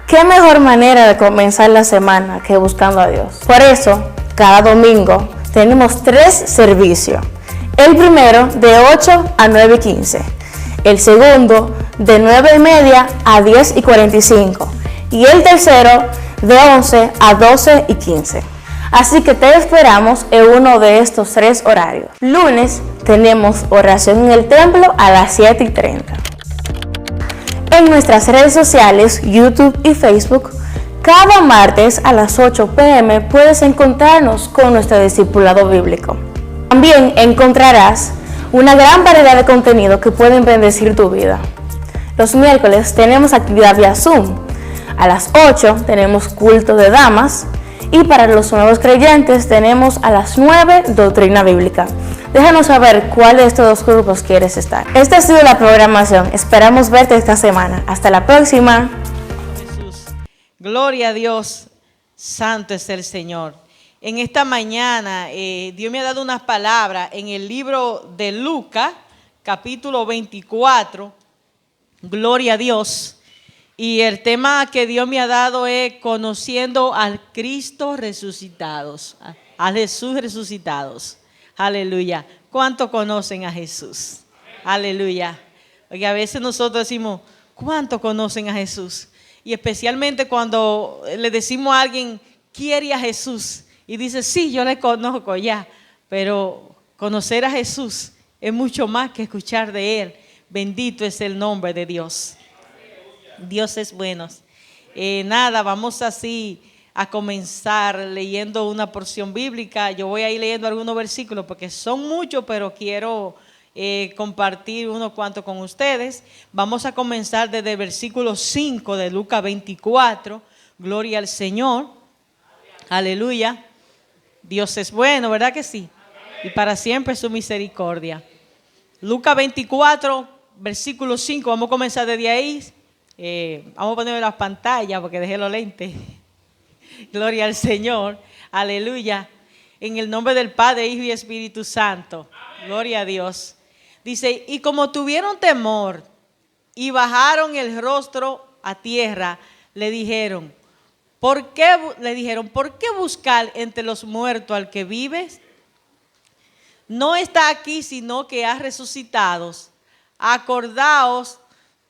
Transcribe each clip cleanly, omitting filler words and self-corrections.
¿Qué mejor manera de comenzar la semana que buscando a Dios? Por eso, cada domingo tenemos 3 servicios. El primero de 8 a 9:15. El segundo de 9:30 a 10:45. Y el tercero de 11 a 12:15. Así que te esperamos en uno de estos 3 horarios. Lunes tenemos oración en el templo a las 7:30. En nuestras redes sociales, YouTube y Facebook, cada martes a las 8 p.m. puedes encontrarnos con nuestro discipulado bíblico. También encontrarás una gran variedad de contenido que pueden bendecir tu vida. Los miércoles tenemos actividad vía Zoom. A las 8 tenemos culto de damas. Y para los nuevos creyentes tenemos a las 9 doctrina bíblica. Déjanos saber cuál de estos 2 grupos quieres estar. Esta ha sido la programación. Esperamos verte esta semana. Hasta la próxima. Jesús. Gloria a Dios. Santo es el Señor. En esta mañana Dios me ha dado unas palabras en el libro de Lucas, capítulo 24. Gloria a Dios. Y el tema que Dios me ha dado es conociendo al Cristo resucitados, a Jesús resucitados. Aleluya. ¿Cuánto conocen a Jesús? Aleluya. Porque a veces nosotros decimos, ¿cuánto conocen a Jesús? Y especialmente cuando le decimos a alguien, quiere a Jesús. Y dice, sí, yo le conozco ya. Pero conocer a Jesús es mucho más que escuchar de Él. Bendito es el nombre de Dios. Dios es bueno. Vamos así a comenzar leyendo una porción bíblica. Yo voy a ir leyendo algunos versículos porque son muchos, pero quiero compartir unos cuantos con ustedes. Vamos a comenzar desde el versículo 5 de Lucas 24. Gloria al Señor. Aleluya. Dios es bueno, ¿verdad que sí? Y para siempre su misericordia. Lucas 24, versículo 5. Vamos a comenzar desde ahí. Vamos a poner las pantallas porque dejé los lentes. Gloria al Señor, aleluya. En el nombre del Padre, Hijo y Espíritu Santo. Gloria a Dios. Dice, y como tuvieron temor y bajaron el rostro a tierra, le dijeron, ¿por qué buscar entre los muertos al que vive? No está aquí, sino que ha resucitado. Acordaos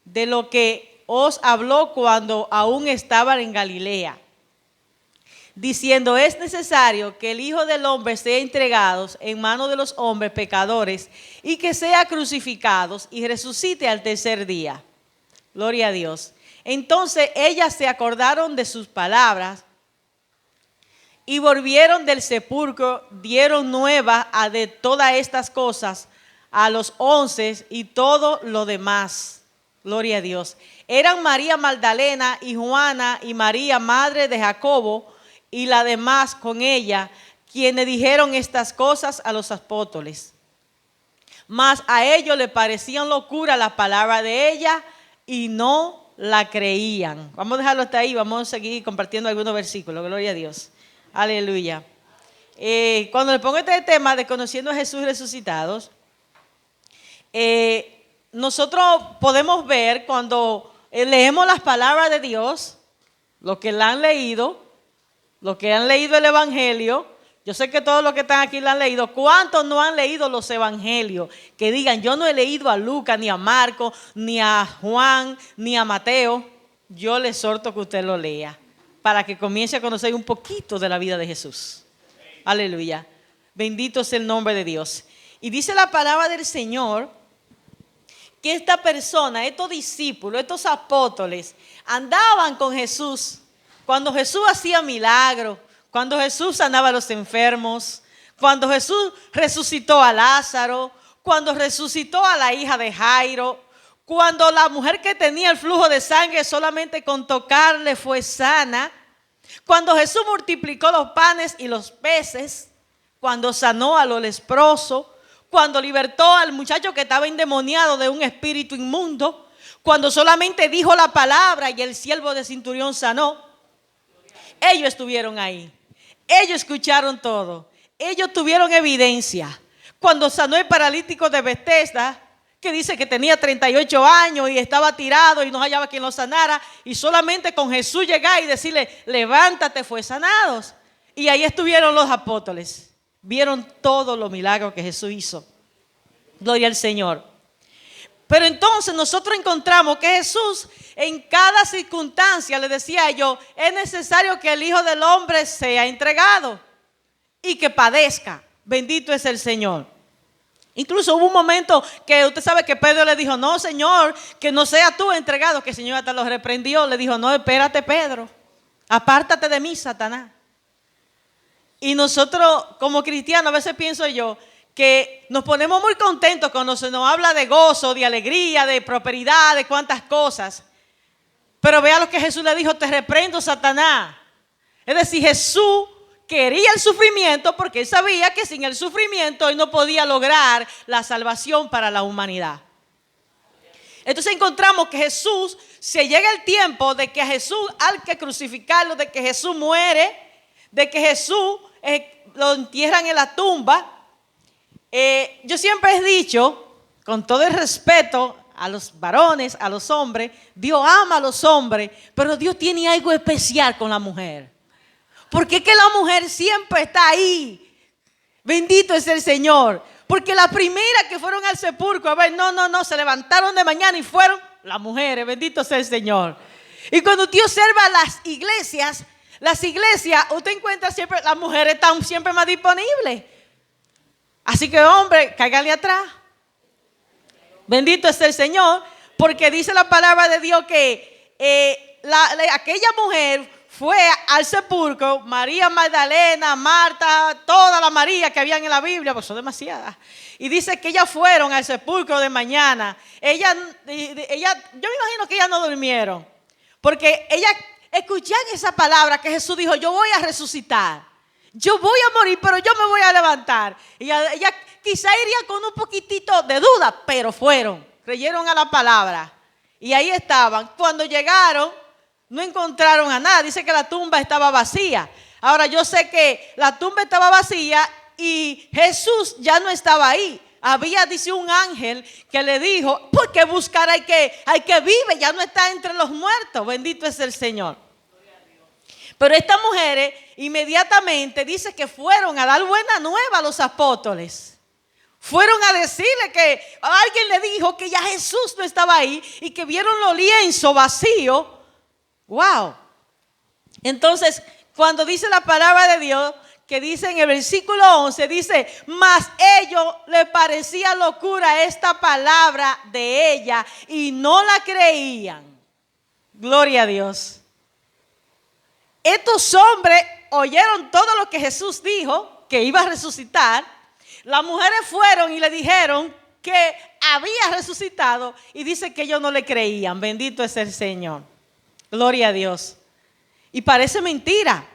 de lo que os habló cuando aún estaban en Galilea, diciendo, es necesario que el Hijo del Hombre sea entregado en manos de los hombres pecadores y que sea crucificado y resucite al tercer día. Gloria a Dios. Entonces ellas se acordaron de sus palabras y volvieron del sepulcro, dieron nueva de todas estas cosas a los 11 y todo lo demás. Gloria a Dios. Eran María Magdalena y Juana y María, madre de Jacobo, y la demás con ella, quienes dijeron estas cosas a los apóstoles. Mas a ellos les parecían locura la palabra de ella y no la creían. Vamos a dejarlo hasta ahí, vamos a seguir compartiendo algunos versículos. Gloria a Dios. Aleluya. Cuando le pongo este tema de conociendo a Jesús resucitados, nosotros podemos ver cuando leemos las palabras de Dios, los que la han leído, los que han leído el Evangelio. Yo sé que todos los que están aquí la han leído. ¿Cuántos no han leído los Evangelios? Que digan, yo no he leído a Lucas, ni a Marcos, ni a Juan, ni a Mateo. Yo le exhorto que usted lo lea para que comience a conocer un poquito de la vida de Jesús. Aleluya. Bendito es el nombre de Dios. Y dice la palabra del Señor que esta persona, estos discípulos, estos apóstoles, andaban con Jesús cuando Jesús hacía milagros, cuando Jesús sanaba a los enfermos, cuando Jesús resucitó a Lázaro, cuando resucitó a la hija de Jairo, cuando la mujer que tenía el flujo de sangre solamente con tocarle fue sana, cuando Jesús multiplicó los panes y los peces, cuando sanó a los leprosos, cuando libertó al muchacho que estaba endemoniado de un espíritu inmundo, cuando solamente dijo la palabra y el siervo de centurión sanó. Ellos estuvieron ahí, ellos escucharon todo, ellos tuvieron evidencia. Cuando sanó el paralítico de Betesda, que dice que tenía 38 años y estaba tirado y no hallaba quien lo sanara, y solamente con Jesús llegar y decirle, levántate, fue sanados. Y ahí estuvieron los apóstoles, vieron todos los milagros que Jesús hizo. Gloria al Señor. Pero entonces nosotros encontramos que Jesús en cada circunstancia le decía yo, es necesario que el Hijo del Hombre sea entregado y que padezca. Bendito es el Señor. Incluso hubo un momento que usted sabe que Pedro le dijo, no, Señor, que no sea tú entregado, que el Señor hasta lo reprendió. Le dijo, no, espérate, Pedro, apártate de mí, Satanás. Y nosotros como cristianos, a veces pienso yo, que nos ponemos muy contentos cuando se nos habla de gozo, de alegría, de prosperidad, de cuantas cosas. Pero vea lo que Jesús le dijo, te reprendo, Satanás. Es decir, Jesús quería el sufrimiento porque él sabía que sin el sufrimiento él no podía lograr la salvación para la humanidad. Entonces encontramos que Jesús, se llega el tiempo de que a Jesús hay que crucificarlo, de que Jesús muere, de que Jesús lo entierran en la tumba. Yo siempre he dicho, con todo el respeto a los varones, a los hombres, Dios ama a los hombres, pero Dios tiene algo especial con la mujer. Porque es que la mujer siempre está ahí. Bendito es el Señor. Porque las primeras que fueron al sepulcro, a ver, no, se levantaron de mañana y fueron las mujeres. Bendito sea el Señor. Y cuando usted observa las iglesias, usted encuentra siempre, las mujeres están siempre más disponibles. Así que hombre, cáigale atrás. Bendito es el Señor, porque dice la palabra de Dios que aquella mujer fue al sepulcro, María Magdalena, Marta, toda la María que habían en la Biblia, pues son demasiadas. Y dice que ellas fueron al sepulcro de mañana. Yo me imagino que ellas no durmieron, porque ellas escuchan esa palabra que Jesús dijo, yo voy a resucitar. Yo voy a morir, pero yo me voy a levantar. Y ella quizá iría con un poquitito de duda, pero fueron, creyeron a la palabra. Y ahí estaban. Cuando llegaron, no encontraron a nada. Dice que la tumba estaba vacía. Ahora yo sé que la tumba estaba vacía y Jesús ya no estaba ahí. Había, dice, un ángel que le dijo, ¿por qué buscar al que vive? Ya no está entre los muertos. Bendito es el Señor. Pero estas mujeres inmediatamente dice que fueron a dar buena nueva a los apóstoles. Fueron a decirle que alguien le dijo que ya Jesús no estaba ahí y que vieron los lienzos vacíos. ¡Wow! Entonces, cuando dice la palabra de Dios, que dice en el versículo 11, dice, mas ellos les parecía locura esta palabra de ella y no la creían. Gloria a Dios. Estos hombres oyeron todo lo que Jesús dijo, que iba a resucitar. Las mujeres fueron y le dijeron que había resucitado y dice que ellos no le creían. Bendito es el Señor. Gloria a Dios. Y parece mentira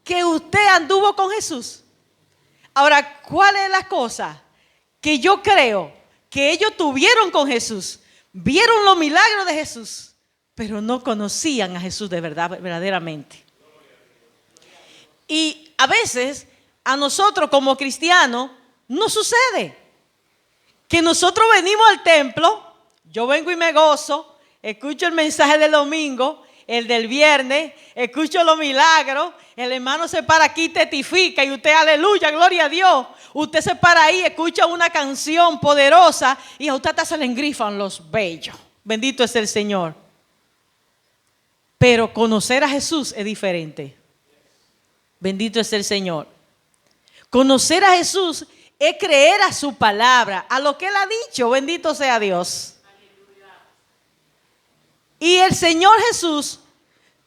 que usted anduvo con Jesús. Ahora, ¿cuál es la cosa? Que yo creo que ellos tuvieron con Jesús, vieron los milagros de Jesús, pero no conocían a Jesús de verdad, verdaderamente. Y a veces a nosotros como cristianos nos sucede que nosotros venimos al templo, yo vengo y me gozo, escucho el mensaje del domingo, el del viernes, escucho los milagros, el hermano se para aquí y testifica y usted, aleluya, gloria a Dios. Usted se para ahí, escucha una canción poderosa y a usted hasta se le engrifan los vellos. Bendito es el Señor. Pero conocer a Jesús es diferente. Bendito es el Señor. Conocer a Jesús es creer a su palabra, a lo que Él ha dicho. Bendito sea Dios. Y el Señor Jesús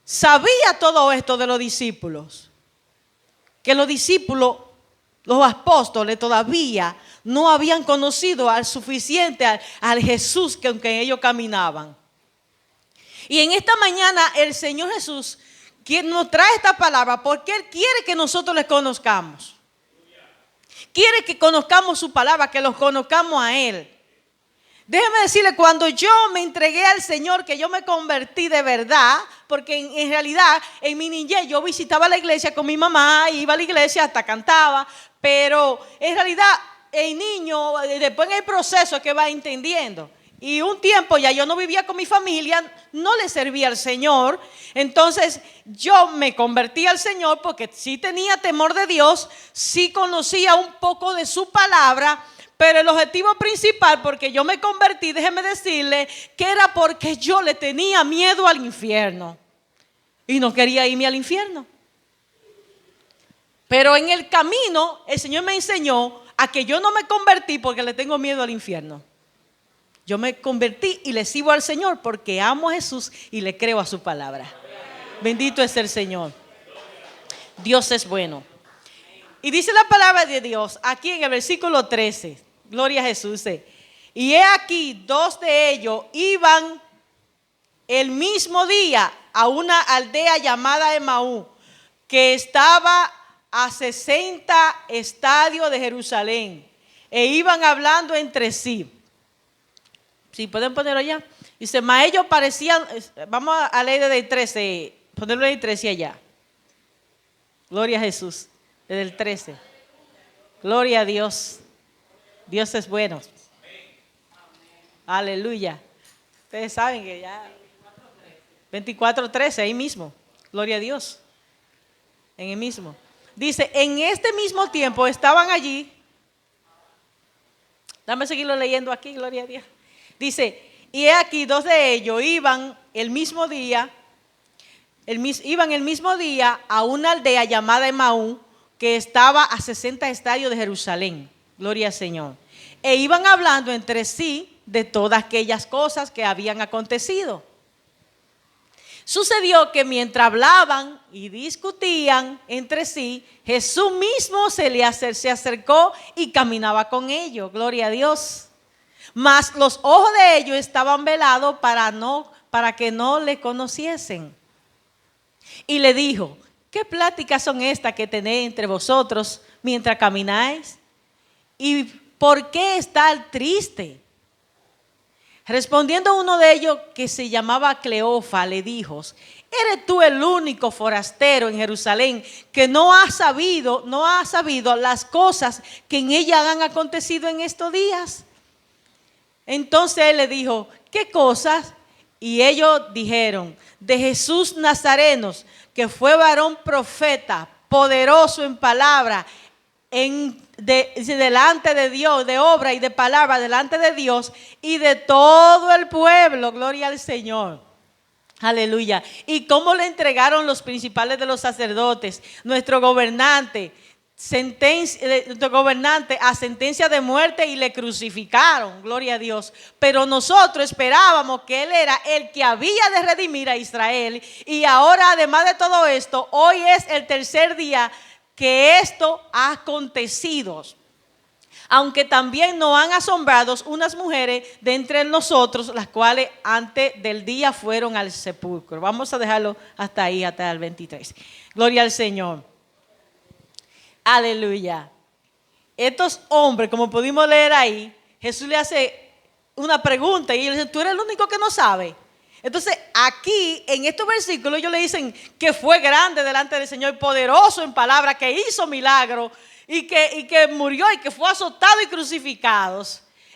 sabía todo esto de los discípulos. Que los discípulos, los apóstoles todavía no habían conocido al suficiente al Jesús con que ellos caminaban. Y en esta mañana el Señor Jesús nos trae esta palabra porque Él quiere que nosotros les conozcamos. Quiere que conozcamos su palabra, que los conozcamos a Él. Déjeme decirle, cuando yo me entregué al Señor, que yo me convertí de verdad, porque en realidad en mi niñez yo visitaba la iglesia con mi mamá, iba a la iglesia, hasta cantaba, pero en realidad el niño, después en el proceso es que va entendiendo. Y un tiempo ya yo no vivía con mi familia, no le servía al Señor. Entonces yo me convertí al Señor porque sí tenía temor de Dios, sí conocía un poco de su palabra. Pero el objetivo principal, porque yo me convertí, déjeme decirle, que era porque yo le tenía miedo al infierno. Y no quería irme al infierno. Pero en el camino, el Señor me enseñó a que yo no me convertí porque le tengo miedo al infierno. Yo me convertí y le sirvo al Señor porque amo a Jesús y le creo a su palabra. Bendito es el Señor. Dios es bueno. Y dice la palabra de Dios aquí en el versículo 13. Gloria a Jesús. Y he aquí, 2 de ellos iban el mismo día a una aldea llamada Emaú, que estaba a 60 estadios de Jerusalén, e iban hablando entre sí. Si pueden ponerlo allá. Dice, mas ellos parecían, vamos a leer desde el 13, ponerlo en el 13 allá. Gloria a Jesús, desde el 13. Gloria a Dios. Dios es bueno. Aleluya. Ustedes saben que ya 24:13, ahí mismo. Gloria a Dios. En el mismo. Dice, en este mismo tiempo estaban allí. Dame seguirlo leyendo aquí, gloria a Dios. Dice, y he aquí, 2 de ellos iban el mismo día a una aldea llamada Emaú, que estaba a 60 estadios de Jerusalén. Gloria al Señor. E iban hablando entre sí de todas aquellas cosas que habían acontecido. Sucedió que mientras hablaban y discutían entre sí, Jesús mismo se acercó y caminaba con ellos. Gloria a Dios. Mas los ojos de ellos estaban velados para que no le conociesen. Y le dijo, ¿qué pláticas son estas que tenéis entre vosotros mientras camináis? ¿Y por qué estar triste? Respondiendo uno de ellos, que se llamaba Cleofa, le dijo, ¿eres tú el único forastero en Jerusalén que no ha sabido las cosas que en ella han acontecido en estos días? Entonces él le dijo, ¿qué cosas? Y ellos dijeron, de Jesús Nazareno, que fue varón profeta, poderoso en palabra, delante de Dios, de obra y de palabra delante de Dios y de todo el pueblo. Gloria al Señor. Aleluya. Y cómo le entregaron los principales de los sacerdotes, nuestro gobernante a sentencia de muerte, y le crucificaron. Gloria a Dios. Pero nosotros esperábamos que Él era el que había de redimir a Israel. Y ahora, además de todo esto, hoy es el tercer día que esto ha acontecido. Aunque también nos han asombrado unas mujeres de entre nosotros, las cuales antes del día fueron al sepulcro. Vamos a dejarlo hasta ahí, hasta el 23. Gloria al Señor. Aleluya. Estos hombres, como pudimos leer ahí, Jesús le hace una pregunta y él dice, ¿tú eres el único que no sabe? Entonces aquí en estos versículos ellos le dicen que fue grande delante del Señor, poderoso en palabra, que hizo milagros y que murió y que fue azotado y crucificado.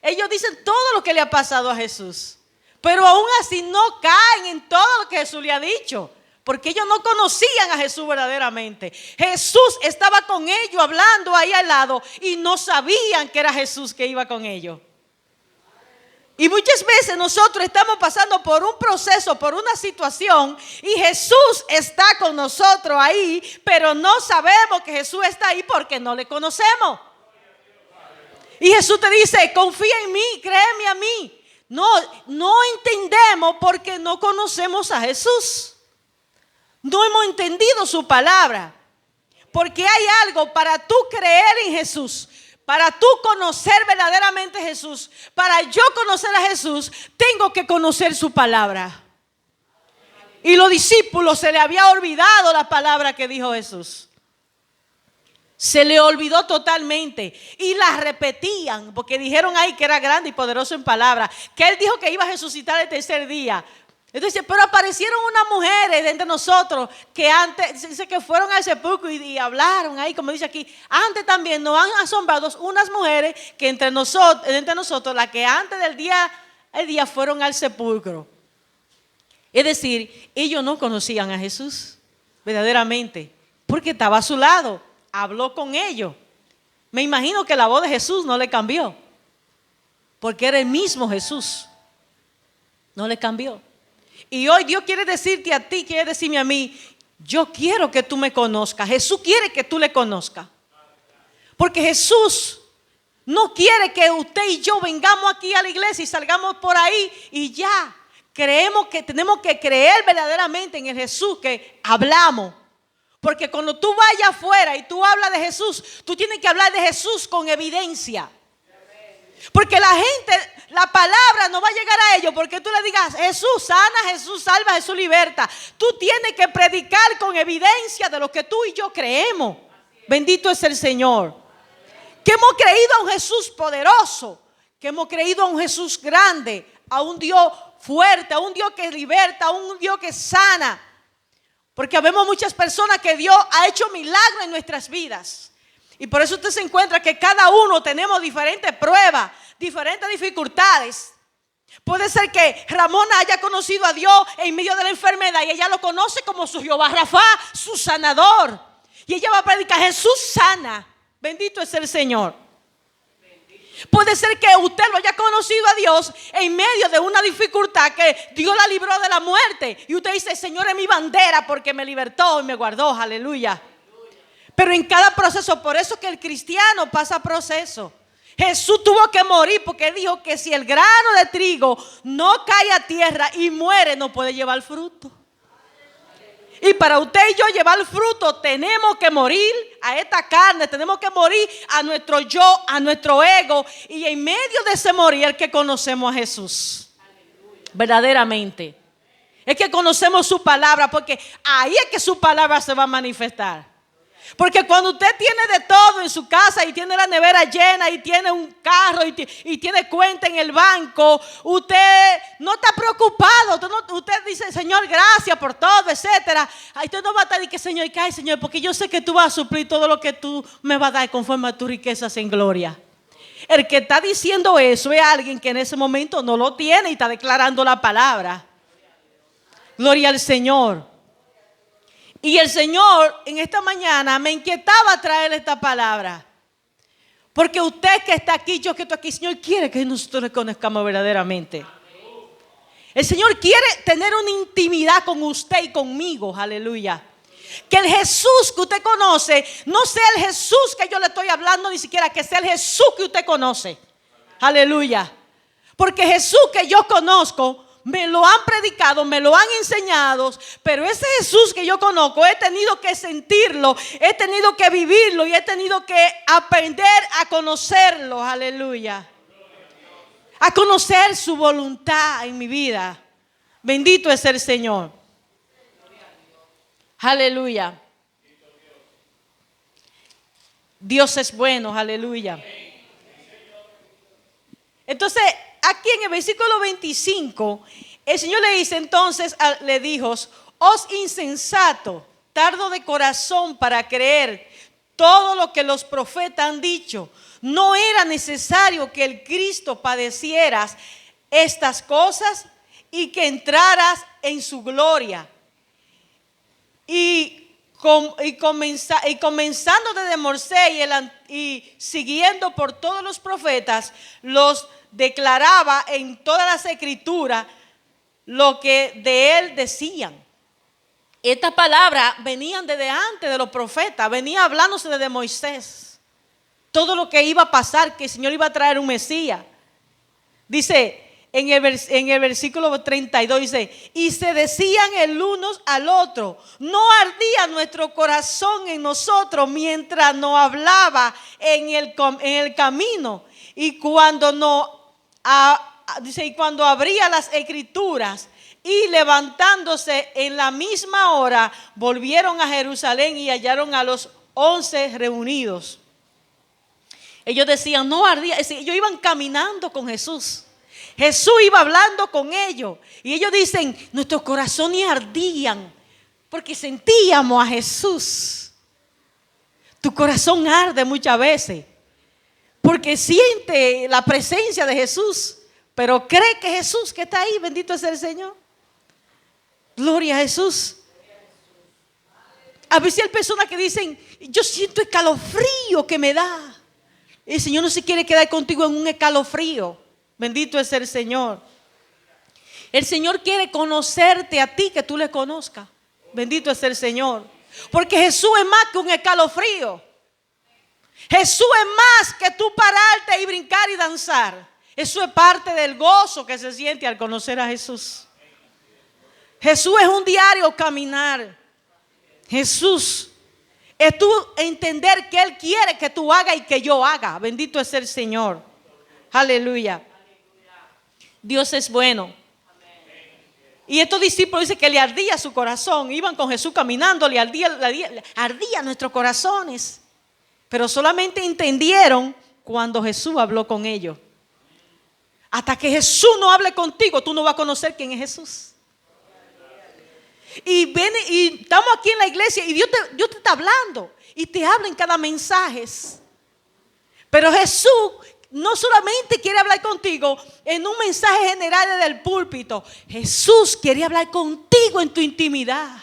Ellos dicen todo lo que le ha pasado a Jesús, pero aún así no caen en todo lo que Jesús le ha dicho, porque ellos no conocían a Jesús verdaderamente. Jesús estaba con ellos hablando ahí al lado y no sabían que era Jesús que iba con ellos. Y muchas veces nosotros estamos pasando por un proceso, por una situación, y Jesús está con nosotros ahí, pero no sabemos que Jesús está ahí porque no le conocemos. Y Jesús te dice, confía en mí, créeme a mí. No entendemos porque no conocemos a Jesús. No hemos entendido su palabra. Porque hay algo para tú creer en Jesús. Para tú conocer verdaderamente a Jesús, para yo conocer a Jesús, tengo que conocer su palabra. Y los discípulos se le había olvidado la palabra que dijo Jesús. Se le olvidó totalmente y la repetían porque dijeron ahí que era grande y poderoso en palabra, que él dijo que iba a resucitar el tercer día. Entonces, pero aparecieron unas mujeres de entre nosotros que antes, dice que fueron al sepulcro y hablaron ahí, como dice aquí. Antes también nos han asombrado unas mujeres que entre nosotros, las que antes del día fueron al sepulcro. Es decir, ellos no conocían a Jesús verdaderamente, porque estaba a su lado, habló con ellos. Me imagino que la voz de Jesús no le cambió, porque era el mismo Jesús, no le cambió. Y hoy Dios quiere decirte a ti, quiere decirme a mí, yo quiero que tú me conozcas. Jesús quiere que tú le conozcas. Porque Jesús no quiere que usted y yo vengamos aquí a la iglesia y salgamos por ahí y ya. Creemos que tenemos que creer verdaderamente en el Jesús que hablamos. Porque cuando tú vayas afuera y tú hablas de Jesús, tú tienes que hablar de Jesús con evidencia. Porque la gente, la palabra no va a llegar a ellos porque tú le digas Jesús sana, Jesús salva, Jesús liberta. Tú tienes que predicar con evidencia de lo que tú y yo creemos. Bendito es el Señor. Que hemos creído a un Jesús poderoso, que hemos creído a un Jesús grande, a un Dios fuerte, a un Dios que liberta, a un Dios que sana. Porque vemos muchas personas que Dios ha hecho milagros en nuestras vidas. Y por eso usted se encuentra que cada uno tenemos diferentes pruebas, diferentes dificultades. Puede ser que Ramona haya conocido a Dios en medio de la enfermedad y ella lo conoce como su Jehová Rafa, su sanador. Y ella va a predicar, Jesús sana. Bendito es el Señor. Puede ser que usted lo haya conocido a Dios en medio de una dificultad que Dios la libró de la muerte. Y usted dice, Señor es mi bandera porque me libertó y me guardó. Aleluya. Pero en cada proceso, por eso que el cristiano pasa proceso. Jesús tuvo que morir porque dijo que si el grano de trigo no cae a tierra y muere, no puede llevar fruto. Y para usted y yo llevar fruto, tenemos que morir a esta carne, tenemos que morir a nuestro yo, a nuestro ego. Y en medio de ese morir es que conocemos a Jesús. Verdaderamente. Es que conocemos su palabra, porque ahí es que su palabra se va a manifestar. Porque cuando usted tiene de todo en su casa y tiene la nevera llena y tiene un carro y tiene cuenta en el banco, usted no está preocupado. Usted dice, Señor, gracias por todo, etcétera. Ahí usted no va a estar y que, Señor, ¿qué hay, Señor? Porque yo sé que tú vas a suplir todo lo que tú me vas a dar conforme a tus riquezas en gloria. El que está diciendo eso es alguien que en ese momento no lo tiene y está declarando la palabra. Gloria al Señor. Y el Señor en esta mañana me inquietaba traer esta palabra. Porque usted que está aquí, yo que estoy aquí, Señor quiere que nosotros le conozcamos verdaderamente. El Señor quiere tener una intimidad con usted y conmigo, aleluya. Que el Jesús que usted conoce no sea el Jesús que yo le estoy hablando, ni siquiera que sea el Jesús que usted conoce. Aleluya. Porque Jesús que yo conozco me lo han predicado, me lo han enseñado, pero ese Jesús que yo conozco he tenido que sentirlo, he tenido que vivirlo y he tenido que aprender a conocerlo, aleluya. A conocer su voluntad en mi vida. Bendito es el Señor. Aleluya. Dios es bueno, aleluya. Entonces, aquí en el versículo 25, el Señor le dice entonces, le dijo, os insensato, tardo de corazón para creer todo lo que los profetas han dicho. No era necesario que el Cristo padecieras estas cosas y que entraras en su gloria. Y comenzando desde Moisés y siguiendo por todos los profetas, los declaraba en todas las escrituras lo que de él decían. Estas palabras venían desde antes de los profetas, venía hablándose desde Moisés. Todo lo que iba a pasar, que el Señor iba a traer un Mesías. Dice en el versículo 32, dice, y se decían el uno al otro, no ardía nuestro corazón en nosotros mientras nos hablaba en el camino. Y cuando dice, y cuando abría las escrituras y levantándose en la misma hora, volvieron a Jerusalén y hallaron a los 11 reunidos. Ellos decían, no ardía, ellos iban caminando con Jesús. Jesús iba hablando con ellos y ellos dicen, nuestros corazones ardían porque sentíamos a Jesús. Tu corazón arde muchas veces porque siente la presencia de Jesús, pero cree que Jesús que está ahí, bendito es el Señor. Gloria a Jesús. A veces hay personas que dicen, yo siento escalofrío que me da. El Señor no se quiere quedar contigo en un escalofrío. Bendito es el Señor. El Señor quiere conocerte a ti, que tú le conozcas. Bendito es el Señor. Porque Jesús es más que un escalofrío. Jesús es más que tú pararte y brincar y danzar. Eso es parte del gozo que se siente al conocer a Jesús. Jesús es un diario caminar. Jesús es tú entender que Él quiere que tú hagas y que yo haga. Bendito es el Señor. Aleluya. Dios es bueno. Y estos discípulos dicen que le ardía su corazón. Iban con Jesús caminando, le ardía nuestros corazones. Pero solamente entendieron cuando Jesús habló con ellos. Hasta que Jesús no hable contigo, tú no vas a conocer quién es Jesús. Y estamos aquí en la iglesia y Dios te está hablando y te habla en cada mensaje. Pero Jesús no solamente quiere hablar contigo en un mensaje general desde el púlpito. Jesús quiere hablar contigo en tu intimidad.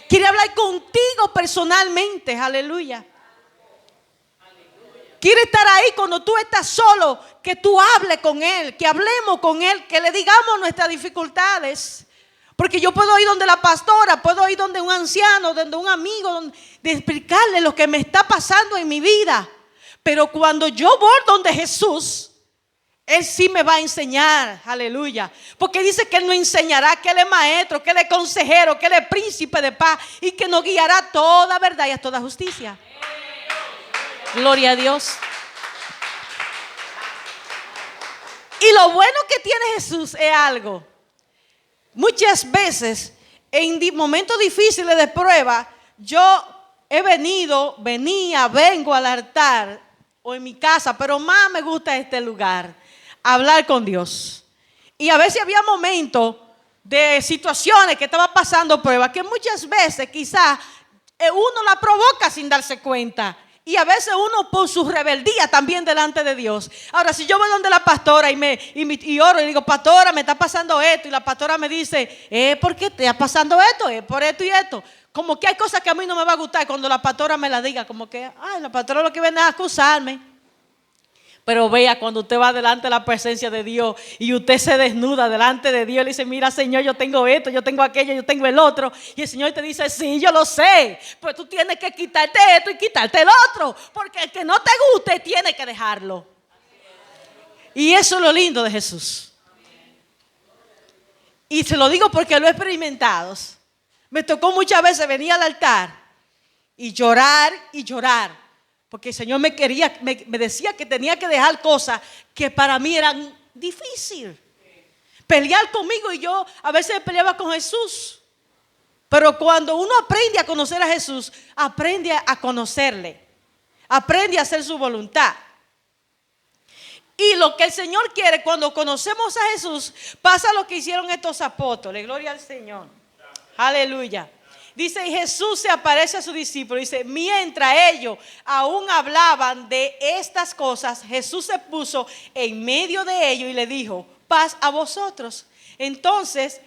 Quiere hablar contigo personalmente. Aleluya. Quiere estar ahí cuando tú estás solo, que tú hables con Él, que hablemos con Él, que le digamos nuestras dificultades. Porque yo puedo ir donde la pastora, puedo ir donde un anciano, donde un amigo, de explicarle lo que me está pasando en mi vida. Pero cuando yo voy donde Jesús, Él sí me va a enseñar, aleluya. Porque dice que Él nos enseñará, que Él es maestro, que Él es consejero, que Él es príncipe de paz y que nos guiará a toda verdad y a toda justicia. Gloria a Dios. Y lo bueno que tiene Jesús es algo. Muchas veces en momentos difíciles de prueba, yo vengo al altar o en mi casa, pero más me gusta este lugar, hablar con Dios. Y a veces había momentos de situaciones que estaba pasando pruebas, que muchas veces quizás uno la provoca sin darse cuenta. Y a veces uno por su rebeldía también delante de Dios. Ahora, si yo voy donde la pastora y oro y digo, pastora, me está pasando esto. Y la pastora me dice, ¿por qué te está pasando esto? Por esto y esto. Como que hay cosas que a mí no me va a gustar cuando la pastora me la diga. Como que, la pastora lo que viene es a acusarme. Pero vea, cuando usted va delante de la presencia de Dios y usted se desnuda delante de Dios y le dice, mira Señor, yo tengo esto, yo tengo aquello, yo tengo el otro. Y el Señor te dice, sí, yo lo sé, pero tú tienes que quitarte esto y quitarte el otro. Porque el que no te guste tiene que dejarlo. Y eso es lo lindo de Jesús. Y se lo digo porque lo he experimentado. Me tocó muchas veces venir al altar y llorar y llorar. Porque el Señor me decía que tenía que dejar cosas que para mí eran difíciles. Pelear conmigo, y yo a veces peleaba con Jesús. Pero cuando uno aprende a conocer a Jesús, aprende a conocerle. Aprende a hacer su voluntad. Y lo que el Señor quiere, cuando conocemos a Jesús, pasa lo que hicieron estos apóstoles. Gloria al Señor. Aleluya. Dice, y Jesús se aparece a sus discípulos. Dice, mientras ellos aún hablaban de estas cosas, Jesús se puso en medio de ellos y le dijo, paz a vosotros. Entonces,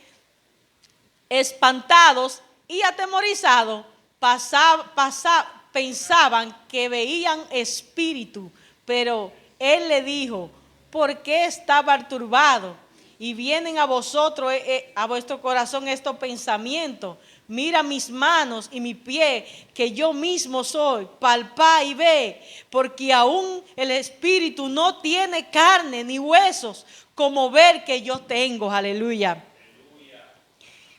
espantados y atemorizados, pensaban que veían espíritu. Pero Él le dijo, ¿por qué estaban turbados? Y vienen a vosotros, a vuestro corazón estos pensamientos. Mira mis manos y mi pie, que yo mismo soy. Palpá y ve, porque aún el espíritu no tiene carne ni huesos, como ver que yo tengo. Aleluya.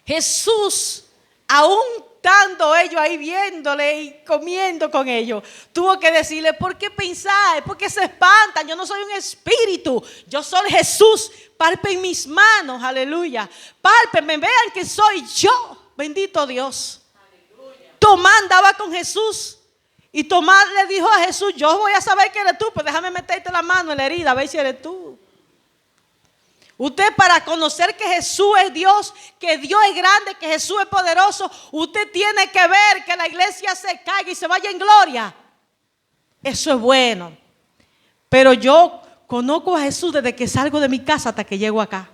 Jesús, aún estando ellos ahí viéndole y comiendo con ellos, tuvo que decirle, ¿por qué pensáis? ¿Por qué se espantan? Yo no soy un espíritu, yo soy Jesús. Palpen mis manos, aleluya. Pálpenme, vean que soy yo. Bendito Dios. Aleluya. Tomás andaba con Jesús y Tomás le dijo a Jesús, yo voy a saber que eres tú, pues déjame meterte la mano en la herida, a ver si eres tú. Usted, para conocer que Jesús es Dios, que Dios es grande, que Jesús es poderoso, usted tiene que ver que la iglesia se caiga y se vaya en gloria. Eso es bueno. Pero yo conozco a Jesús desde que salgo de mi casa hasta que llego acá.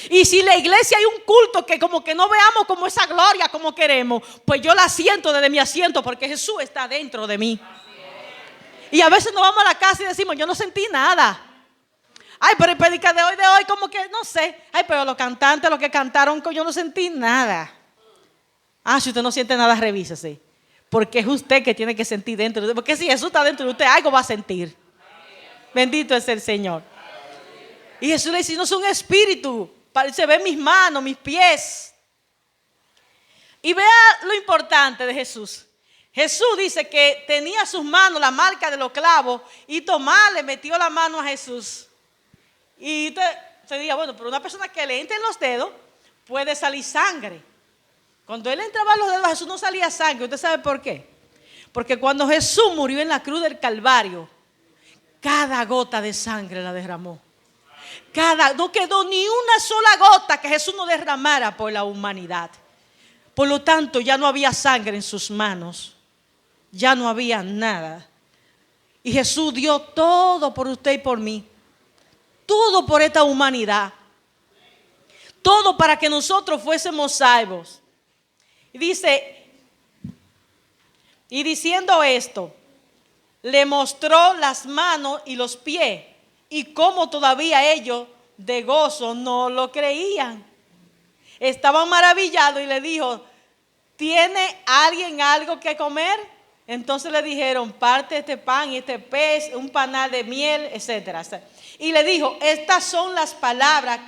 Y si la iglesia hay un culto que como que no veamos como esa gloria como queremos, pues yo la siento desde mi asiento porque Jesús está dentro de mí. Y a veces nos vamos a la casa y decimos, yo no sentí nada. Ay, pero el predica de hoy como que no sé. Ay, pero los cantantes, los que cantaron, yo no sentí nada. Si usted no siente nada, revísese. Porque es usted que tiene que sentir dentro de usted. Porque si Jesús está dentro de usted, algo va a sentir. Bendito es el Señor. Y Jesús le dice, no es un espíritu. Se ven mis manos, mis pies. Y vea lo importante de Jesús. Jesús dice que tenía sus manos la marca de los clavos. Y Tomás le metió la mano a Jesús. Y usted diría, bueno, pero una persona que le entre en los dedos puede salir sangre. Cuando él entraba en los dedos a Jesús no salía sangre. ¿Usted sabe por qué? Porque cuando Jesús murió en la cruz del Calvario, cada gota de sangre la derramó. No quedó ni una sola gota que Jesús no derramara por la humanidad. Por lo tanto, ya no había sangre en sus manos. Ya no había nada. Y Jesús dio todo por usted y por mí. Todo por esta humanidad. Todo para que nosotros fuésemos salvos. Y dice, y diciendo esto, le mostró las manos y los pies. Y como todavía ellos de gozo no lo creían. Estaban maravillados y le dijo, ¿tiene alguien algo que comer? Entonces le dijeron, parte este pan y este pez, un panal de miel, etcétera. Y le dijo, estas son las palabras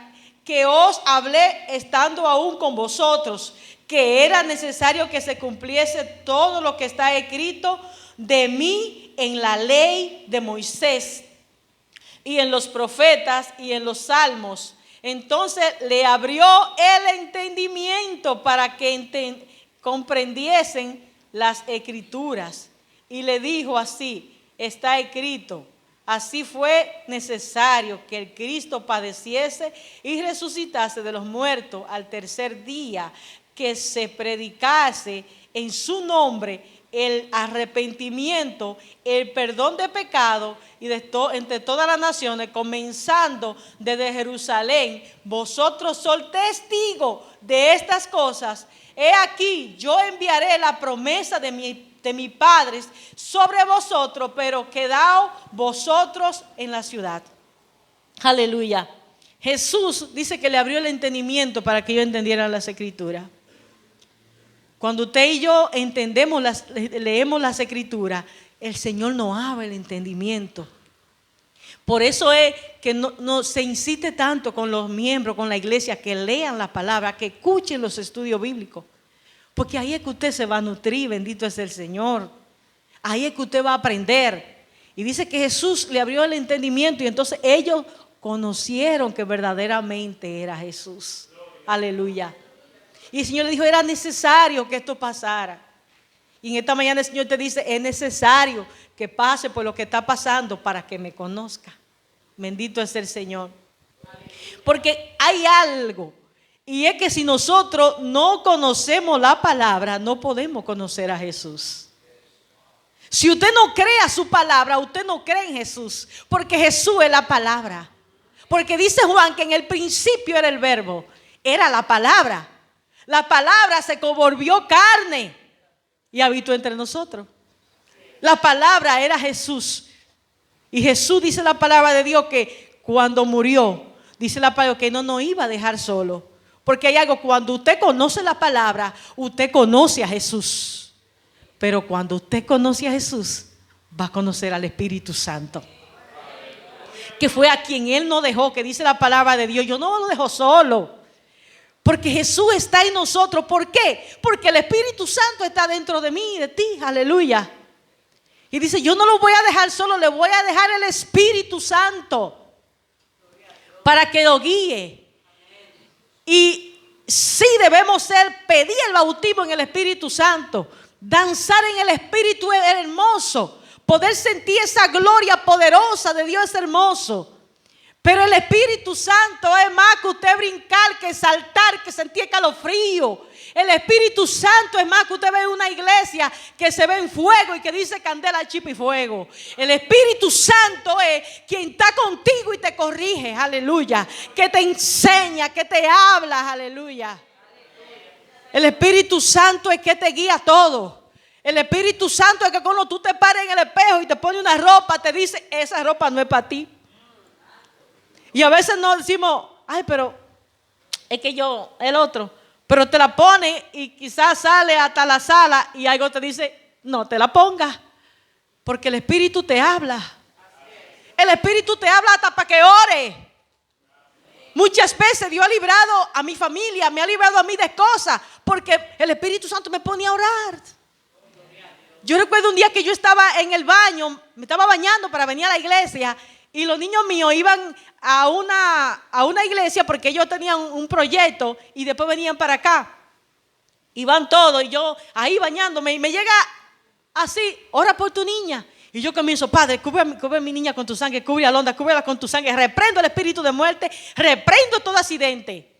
que os hablé estando aún con vosotros, que era necesario que se cumpliese todo lo que está escrito de mí en la ley de Moisés y en los profetas y en los salmos. Entonces le abrió el entendimiento para que comprendiesen las escrituras. Y le dijo así, está escrito, así fue necesario que el Cristo padeciese y resucitase de los muertos al tercer día, que se predicase en su nombre el arrepentimiento, el perdón de pecado y entre todas las naciones, comenzando desde Jerusalén. Vosotros sois testigos de estas cosas. He aquí, yo enviaré la promesa de mi Padre sobre vosotros, pero quedaos vosotros en la ciudad. Aleluya. Jesús dice que le abrió el entendimiento para que ellos entendieran las escrituras. Cuando usted y yo leemos las escrituras, el Señor nos abre el entendimiento. Por eso es que no se insiste tanto con los miembros, con la iglesia, que lean la palabra, que escuchen los estudios bíblicos. Porque ahí es que usted se va a nutrir, bendito es el Señor. Ahí es que usted va a aprender. Y dice que Jesús le abrió el entendimiento y entonces ellos conocieron que verdaderamente era Jesús. Aleluya. Y el Señor le dijo, era necesario que esto pasara. Y en esta mañana el Señor te dice, es necesario que pase por lo que está pasando para que me conozca. Bendito es el Señor. Porque hay algo, y es que si nosotros no conocemos la palabra, no podemos conocer a Jesús. Si usted no cree a su palabra, usted no cree en Jesús, porque Jesús es la palabra. Porque dice Juan que en el principio era el verbo, era la palabra. La palabra se volvió carne y habitó entre nosotros. La palabra era Jesús. Y Jesús, dice la palabra de Dios, que cuando murió, dice la palabra que no nos iba a dejar solo. Porque hay algo, cuando usted conoce la palabra, usted conoce a Jesús. Pero cuando usted conoce a Jesús, va a conocer al Espíritu Santo, que fue a quien Él no dejó, que dice la palabra de Dios, yo no lo dejo solo. Porque Jesús está en nosotros. ¿Por qué? Porque el Espíritu Santo está dentro de mí y de ti. Aleluya. Y dice, yo no lo voy a dejar solo, le voy a dejar el Espíritu Santo para que lo guíe. Y sí debemos pedir el bautismo en el Espíritu Santo. Danzar en el Espíritu es hermoso. Poder sentir esa gloria poderosa de Dios es hermoso. Pero el Espíritu Santo es más que usted brincar, que saltar, que sentir calofrío. El Espíritu Santo es más que usted ve una iglesia que se ve en fuego y que dice candela, chispa y fuego. El Espíritu Santo es quien está contigo y te corrige, aleluya. Que te enseña, que te habla, aleluya. El Espíritu Santo es que te guía todo. El Espíritu Santo es que cuando tú te pares en el espejo y te pone una ropa, te dice, esa ropa no es para ti. Y a veces nos decimos, ay, pero es que yo, el otro. Pero te la pone y quizás sale hasta la sala y algo te dice, no te la pongas. Porque el Espíritu te habla. El Espíritu te habla hasta para que ore. Muchas veces Dios ha librado a mi familia, me ha librado a mí de cosas, porque el Espíritu Santo me pone a orar. Yo recuerdo un día que yo estaba en el baño, me estaba bañando para venir a la iglesia y los niños míos iban a una iglesia porque ellos tenían un proyecto y después venían para acá. Iban todos y yo ahí bañándome y me llega así, ora por tu niña. Y yo comienzo, Padre, cubre a mi niña con tu sangre, cubre a Alondra, cúbrela con tu sangre. Reprendo el espíritu de muerte, reprendo todo accidente.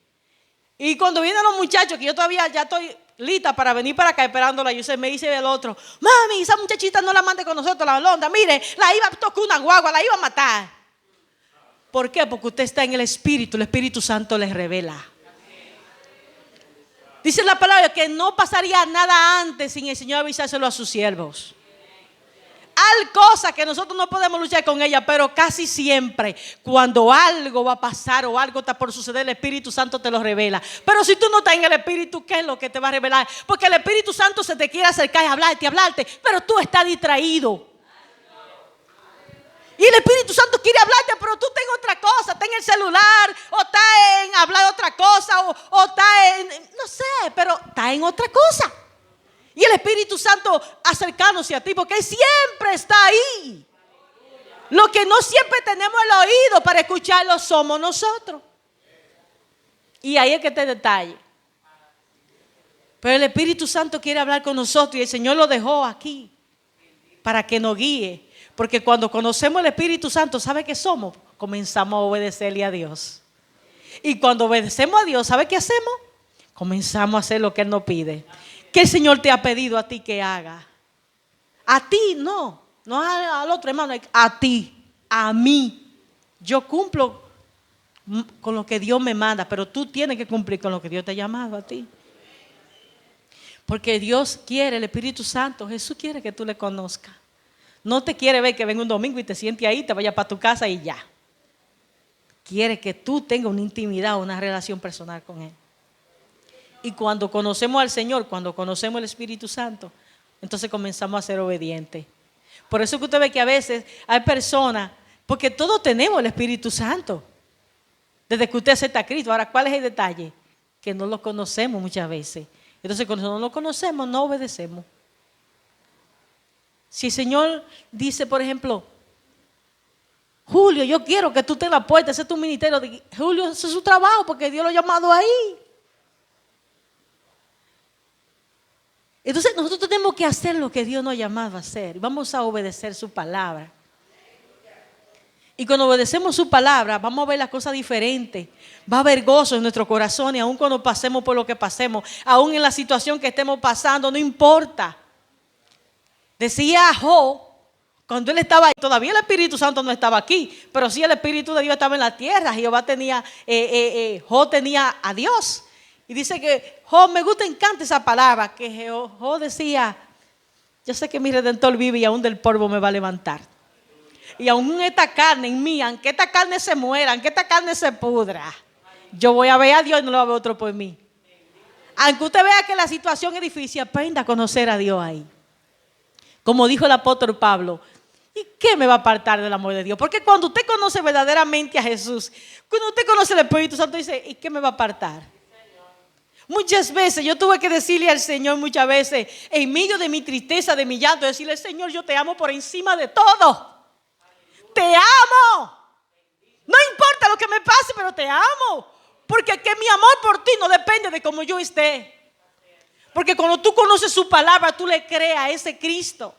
Y cuando vienen los muchachos, que yo todavía ya estoy lista para venir para acá esperándola, y me dice el otro, mami, esa muchachita no la mande con nosotros, la Alondra, mire, la iba a tocar una guagua, la iba a matar. ¿Por qué? Porque usted está en el Espíritu Santo les revela. Dice la palabra que no pasaría nada antes sin el Señor avisárselo a sus siervos. Hay cosas que nosotros no podemos luchar con ellas, pero casi siempre cuando algo va a pasar o algo está por suceder, el Espíritu Santo te lo revela. Pero si tú no estás en el Espíritu, ¿qué es lo que te va a revelar? Porque el Espíritu Santo se te quiere acercar y hablarte, pero tú estás distraído. Y el Espíritu Santo quiere hablarte, pero tú estás en otra cosa, estás en el celular, o estás en hablar otra cosa, o estás en, no sé, pero estás en otra cosa. Y el Espíritu Santo acercándose a ti, porque Él siempre está ahí. Lo que no siempre tenemos el oído para escucharlo somos nosotros. Y ahí es que te detalle. Pero el Espíritu Santo quiere hablar con nosotros y el Señor lo dejó aquí para que nos guíe. Porque cuando conocemos el Espíritu Santo, ¿sabe qué somos? Comenzamos a obedecerle a Dios. Y cuando obedecemos a Dios, ¿sabe qué hacemos? Comenzamos a hacer lo que Él nos pide. ¿Qué el Señor te ha pedido a ti que haga? A ti no al otro hermano, a ti, a mí. Yo cumplo con lo que Dios me manda, pero tú tienes que cumplir con lo que Dios te ha llamado a ti. Porque Dios quiere, el Espíritu Santo, Jesús quiere que tú le conozcas. No te quiere ver que venga un domingo y te siente ahí, te vaya para tu casa y ya. Quiere que tú tengas una intimidad, una relación personal con Él. Y cuando conocemos al Señor, cuando conocemos el Espíritu Santo, entonces comenzamos a ser obedientes. Por eso que usted ve que a veces hay personas, porque todos tenemos el Espíritu Santo, desde que usted acepta a Cristo. Ahora, ¿cuál es el detalle? Que no lo conocemos muchas veces. Entonces, cuando no lo conocemos, no obedecemos. Si el Señor dice, por ejemplo, Julio, yo quiero que tú estés en la puerta, ese es tu ministerio. Julio, ese es su trabajo porque Dios lo ha llamado ahí. Entonces nosotros tenemos que hacer lo que Dios nos ha llamado a hacer. Vamos a obedecer su palabra. Y cuando obedecemos su palabra, vamos a ver las cosas diferentes. Va a haber gozo en nuestro corazón y aun cuando pasemos por lo que pasemos, aun en la situación que estemos pasando, no importa. Decía Job, cuando él estaba ahí, todavía el Espíritu Santo no estaba aquí, pero sí el Espíritu de Dios estaba en la tierra. Job tenía a Dios. Y dice que Job, me encanta esa palabra, que Job decía, yo sé que mi Redentor vive y aún del polvo me va a levantar. Y aún esta carne en mí, aunque esta carne se muera, aunque esta carne se pudra, yo voy a ver a Dios y no lo va a ver otro por mí. Aunque usted vea que la situación es difícil, aprenda a conocer a Dios ahí. Como dijo el apóstol Pablo, ¿y qué me va a apartar del amor de Dios? Porque cuando usted conoce verdaderamente a Jesús, cuando usted conoce el Espíritu Santo, dice, ¿y qué me va a apartar? Muchas veces yo tuve que decirle al Señor, muchas veces, en medio de mi tristeza, de mi llanto, decirle, Señor, yo te amo por encima de todo. Te amo. No importa lo que me pase, pero te amo. Porque que mi amor por ti no depende de cómo yo esté. Porque cuando tú conoces su palabra, tú le crees a ese Cristo.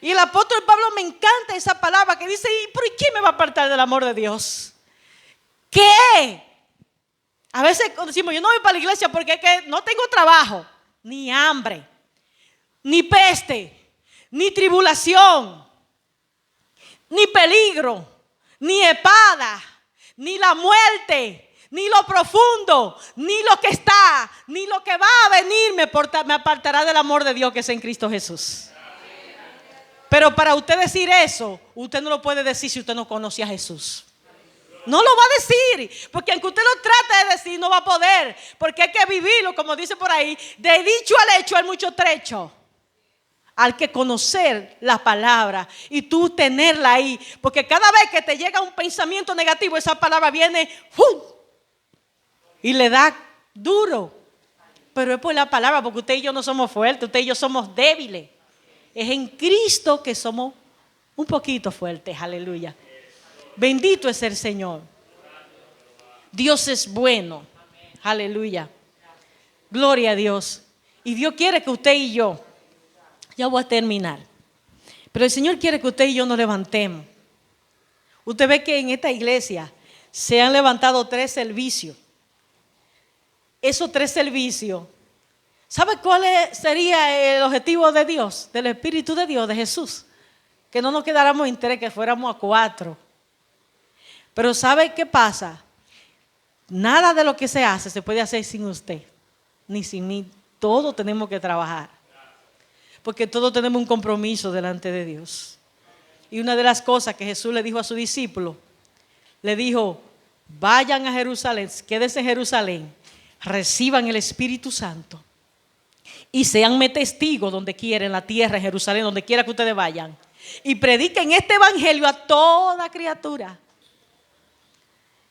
Y el apóstol Pablo, me encanta esa palabra que dice, ¿y por qué me va a apartar del amor de Dios? ¿Qué? A veces decimos, yo no voy para la iglesia porque es que no tengo trabajo, ni hambre, ni peste, ni tribulación, ni peligro, ni espada, ni la muerte, ni lo profundo, ni lo que está, ni lo que va a venir me apartará del amor de Dios que es en Cristo Jesús. Pero para usted decir eso, usted no lo puede decir si usted no conoce a Jesús. No lo va a decir, porque aunque usted lo trate de decir, no va a poder, porque hay que vivirlo, como dice por ahí, de dicho al hecho hay mucho trecho. Hay que conocer la palabra y tú tenerla ahí, porque cada vez que te llega un pensamiento negativo, esa palabra viene y le da duro. Pero es por la palabra, porque usted y yo no somos fuertes, usted y yo somos débiles. Es en Cristo que somos un poquito fuertes, aleluya. Bendito es el Señor. Dios es bueno, aleluya. Gloria a Dios. Y Dios quiere que usted y yo, ya voy a terminar, pero el Señor quiere que usted y yo nos levantemos. Usted ve que en esta iglesia se han levantado 3 servicios. Esos 3 servicios, ¿sabe cuál sería el objetivo de Dios, del Espíritu de Dios, de Jesús? Que no nos quedáramos en 3, que fuéramos a 4. Pero ¿sabe qué pasa? Nada de lo que se hace se puede hacer sin usted, ni sin mí. Todos tenemos que trabajar, porque todos tenemos un compromiso delante de Dios. Y una de las cosas que Jesús le dijo a sus discípulos, le dijo, vayan a Jerusalén, quédense en Jerusalén, reciban el Espíritu Santo y seanme testigos donde quiera, en la tierra, en Jerusalén, donde quiera que ustedes vayan, y prediquen este evangelio a toda criatura.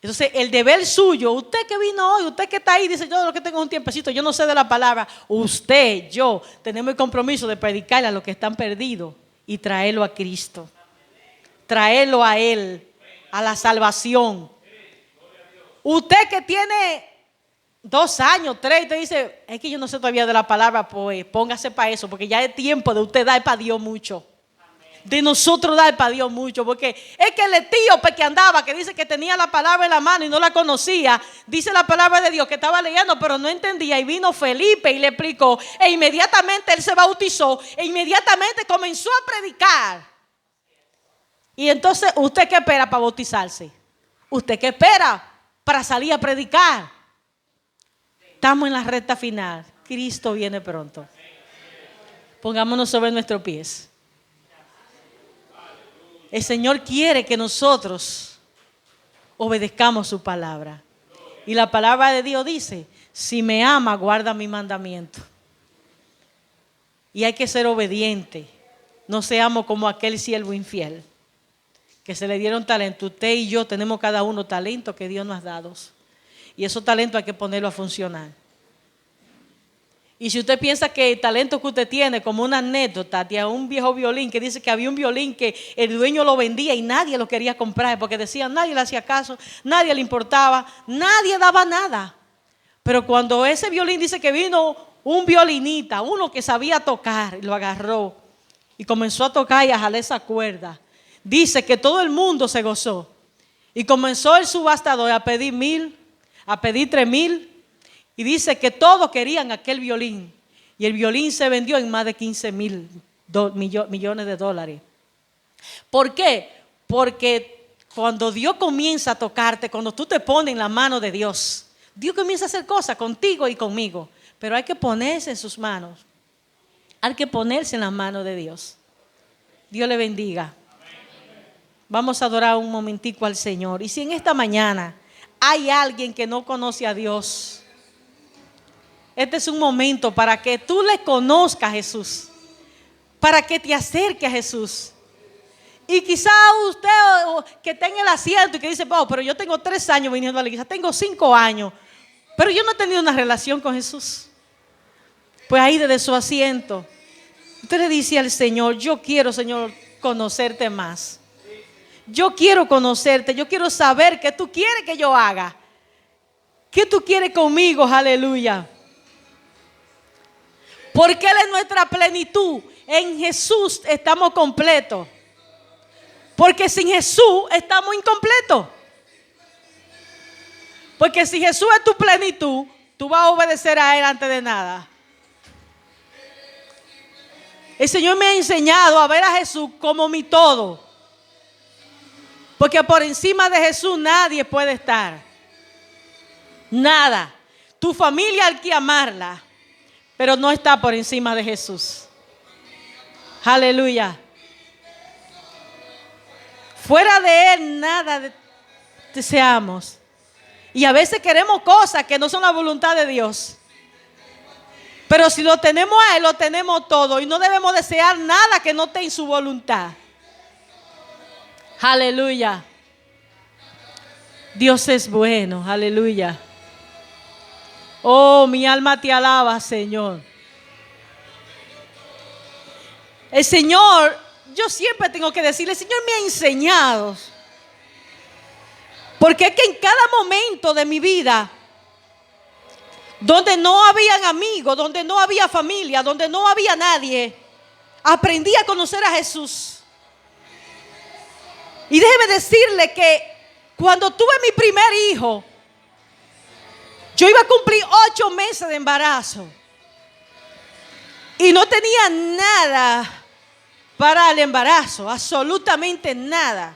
Entonces el deber suyo, usted que vino hoy, usted que está ahí, dice, yo lo que tengo es un tiempecito, yo no sé de la palabra. Usted, yo, tenemos el compromiso de predicarle a los que están perdidos y traerlo a Cristo, traerlo a Él, a la salvación. Usted que tiene 2 años, 3, usted dice, es que yo no sé todavía de la palabra, pues póngase para eso, porque ya es tiempo de usted dar para Dios mucho. De nosotros dar para Dios mucho, porque es que el etíope que andaba, que dice que tenía la palabra en la mano y no la conocía, dice la palabra de Dios que estaba leyendo pero no entendía, y vino Felipe y le explicó, e inmediatamente él se bautizó, e inmediatamente comenzó a predicar. Y entonces, ¿usted qué espera para bautizarse? ¿Usted qué espera para salir a predicar? Estamos en la recta final, Cristo viene pronto. Pongámonos sobre nuestros pies. El Señor quiere que nosotros obedezcamos su palabra. Y la palabra de Dios dice, si me ama, guarda mi mandamiento. Y hay que ser obediente. No seamos como aquel siervo infiel, que se le dieron talento. Usted y yo tenemos cada uno talentos que Dios nos ha dado. Y esos talentos hay que ponerlo a funcionar. Y si usted piensa que el talento que usted tiene, como una anécdota de un viejo violín que dice que había un violín que el dueño lo vendía y nadie lo quería comprar porque decían, nadie le hacía caso, nadie le importaba, nadie daba nada. Pero cuando ese violín dice que vino un violinista, uno que sabía tocar, y lo agarró y comenzó a tocar y a jalar esa cuerda, dice que todo el mundo se gozó. Y comenzó el subastador a pedir 1,000, a pedir 3,000. Y dice que todos querían aquel violín. Y el violín se vendió en más de 15,000 millones de dólares. ¿Por qué? Porque cuando Dios comienza a tocarte, cuando tú te pones en la mano de Dios, Dios comienza a hacer cosas contigo y conmigo. Pero hay que ponerse en sus manos. Hay que ponerse en las manos de Dios. Dios le bendiga. Vamos a adorar un momentico al Señor. Y si en esta mañana hay alguien que no conoce a Dios, este es un momento para que tú le conozcas a Jesús, para que te acerques a Jesús. Y quizá usted que está en el asiento y que dice, oh, pero yo tengo 3 años viniendo a la iglesia, tengo 5 años, pero yo no he tenido una relación con Jesús. Pues ahí desde su asiento, usted le dice al Señor, yo quiero, Señor, conocerte más. Yo quiero conocerte, yo quiero saber qué tú quieres que yo haga. ¿Qué tú quieres conmigo? Aleluya. Porque Él es nuestra plenitud. En Jesús estamos completos. Porque sin Jesús estamos incompletos. Porque si Jesús es tu plenitud, tú vas a obedecer a Él antes de nada. El Señor me ha enseñado a ver a Jesús como mi todo. Porque por encima de Jesús nadie puede estar. Nada. Tu familia hay que amarla, pero no está por encima de Jesús. Aleluya. Fuera de Él nada deseamos. Y a veces queremos cosas que no son la voluntad de Dios. Pero si lo tenemos a Él, lo tenemos todo. Y no debemos desear nada que no esté en su voluntad. Aleluya. Dios es bueno. Aleluya. Oh, mi alma te alaba, Señor. El Señor, yo siempre tengo que decirle, el Señor me ha enseñado. Porque es que en cada momento de mi vida, donde no habían amigos, donde no había familia, donde no había nadie, aprendí a conocer a Jesús. Y déjeme decirle que cuando tuve mi primer hijo, yo iba a cumplir 8 meses de embarazo. Y no tenía nada para el embarazo, absolutamente nada.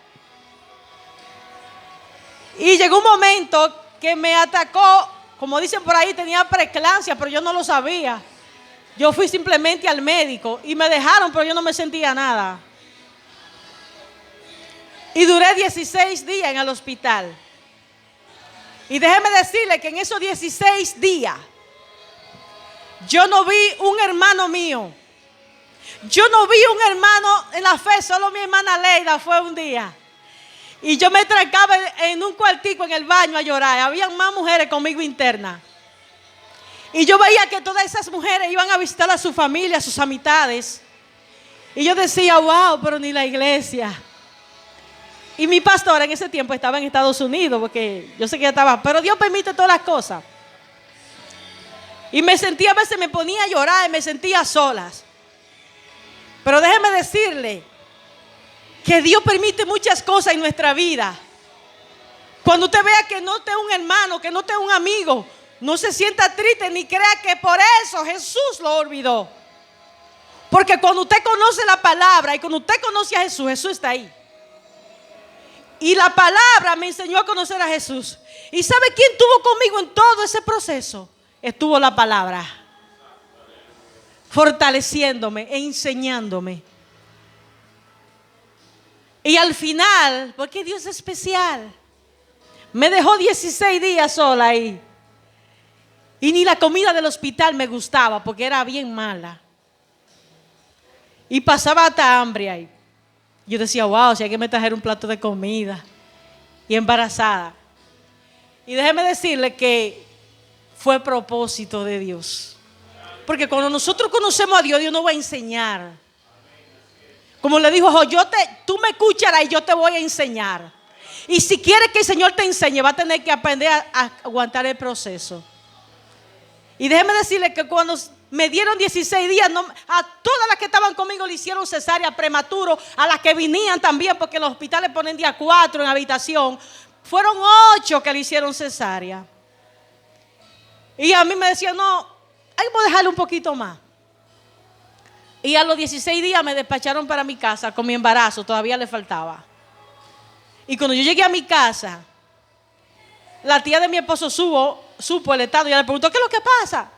Y llegó un momento que me atacó, como dicen por ahí, tenía preeclampsia, pero yo no lo sabía. Yo fui simplemente al médico y me dejaron, pero yo no me sentía nada. Y duré 16 días en el hospital. Y déjeme decirle que en esos 16 días, yo no vi un hermano mío. Yo no vi un hermano en la fe, solo mi hermana Leida fue un día. Y yo me trancaba en un cuartico en el baño a llorar. Habían más mujeres conmigo internas. Y yo veía que todas esas mujeres iban a visitar a su familia, a sus amistades. Y yo decía, wow, pero ni la iglesia. Y mi pastora en ese tiempo estaba en Estados Unidos, porque yo sé que ella estaba, pero Dios permite todas las cosas. Y me sentía, a veces me ponía a llorar y me sentía solas. Pero déjeme decirle que Dios permite muchas cosas en nuestra vida. Cuando usted vea que no esté un hermano, que no esté un amigo, no se sienta triste ni crea que por eso Jesús lo olvidó. Porque cuando usted conoce la palabra y cuando usted conoce a Jesús, Jesús está ahí. Y la palabra me enseñó a conocer a Jesús. ¿Y sabe quién estuvo conmigo en todo ese proceso? Estuvo la palabra, fortaleciéndome, enseñándome. Y al final, porque Dios es especial, me dejó 16 días sola ahí. Y ni la comida del hospital me gustaba porque era bien mala. Y pasaba hasta hambre ahí. Yo decía, wow, si hay que me trajer un plato de comida. Y embarazada. Y déjeme decirle que fue propósito de Dios. Porque cuando nosotros conocemos a Dios, Dios nos va a enseñar. Como le dijo, tú me escucharás y yo te voy a enseñar. Y si quieres que el Señor te enseñe, va a tener que aprender a aguantar el proceso. Y déjeme decirle que cuando me dieron 16 días, a todas las que estaban conmigo le hicieron cesárea prematuro, a las que venían también, porque en los hospitales ponen día 4 en habitación. Fueron 8 que le hicieron cesárea. Y a mí me decían, no, hay que dejarle un poquito más. Y a los 16 días me despacharon para mi casa con mi embarazo, todavía le faltaba. Y cuando yo llegué a mi casa, la tía de mi esposo supo el estado y ella le preguntó, ¿qué es lo que pasa?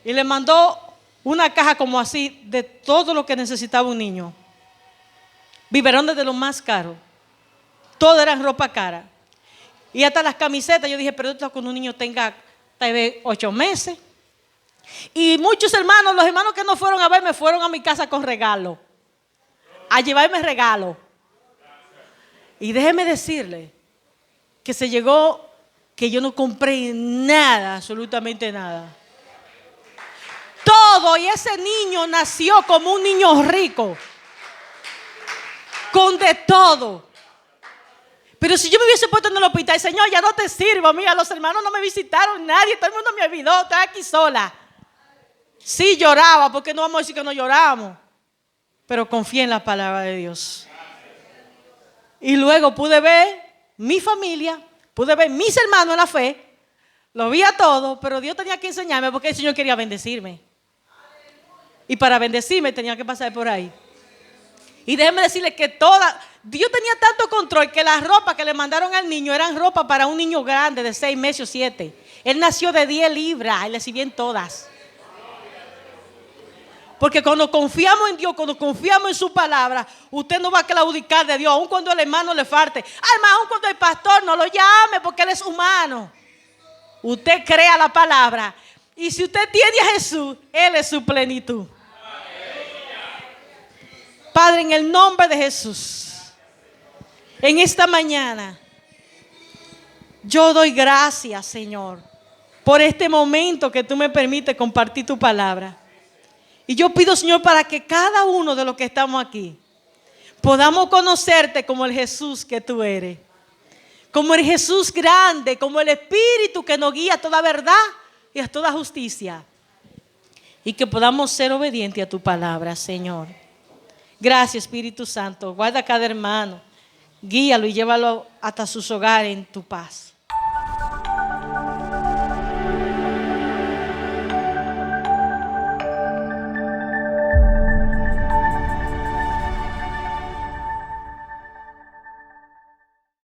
Y le mandó una caja como así de todo lo que necesitaba un niño. Biberones de lo más caro. Todo era ropa cara. Y hasta las camisetas, yo dije, pero esto cuando un niño tenga tal vez 8 meses. Y muchos hermanos, los hermanos que no fueron a verme, fueron a mi casa con regalo. A llevarme regalo. Y déjeme decirle que se llegó que yo no compré nada, absolutamente nada. Todo, y ese niño nació como un niño rico. Con de todo. Pero si yo me hubiese puesto en el hospital, Señor, ya no te sirvo. Mira, los hermanos no me visitaron, nadie, todo el mundo me olvidó, estoy aquí sola. Sí lloraba, porque no vamos a decir que no lloramos, pero confié en la palabra de Dios. Y luego pude ver mi familia, pude ver mis hermanos en la fe, lo vi a todo, pero Dios tenía que enseñarme porque el Señor quería bendecirme. Y para bendecirme tenía que pasar por ahí. Y déjenme decirles que Dios tenía tanto control que las ropas que le mandaron al niño eran ropa para un niño grande de 6 meses o 7. Él nació de 10 libras y le sirvieron todas. Porque cuando confiamos en Dios, cuando confiamos en su palabra, usted no va a claudicar de Dios, aun cuando el hermano le falte. Además, aun cuando el pastor no lo llame porque él es humano. Usted crea la palabra. Y si usted tiene a Jesús, Él es su plenitud. Padre, en el nombre de Jesús, en esta mañana, yo doy gracias, Señor, por este momento que tú me permites compartir tu palabra. Y yo pido, Señor, para que cada uno de los que estamos aquí podamos conocerte como el Jesús que tú eres. Como el Jesús grande, como el Espíritu que nos guía a toda verdad y a toda justicia. Y que podamos ser obedientes a tu palabra, Señor. Gracias, Espíritu Santo. Guarda a cada hermano. Guíalo y llévalo hasta sus hogares en tu paz.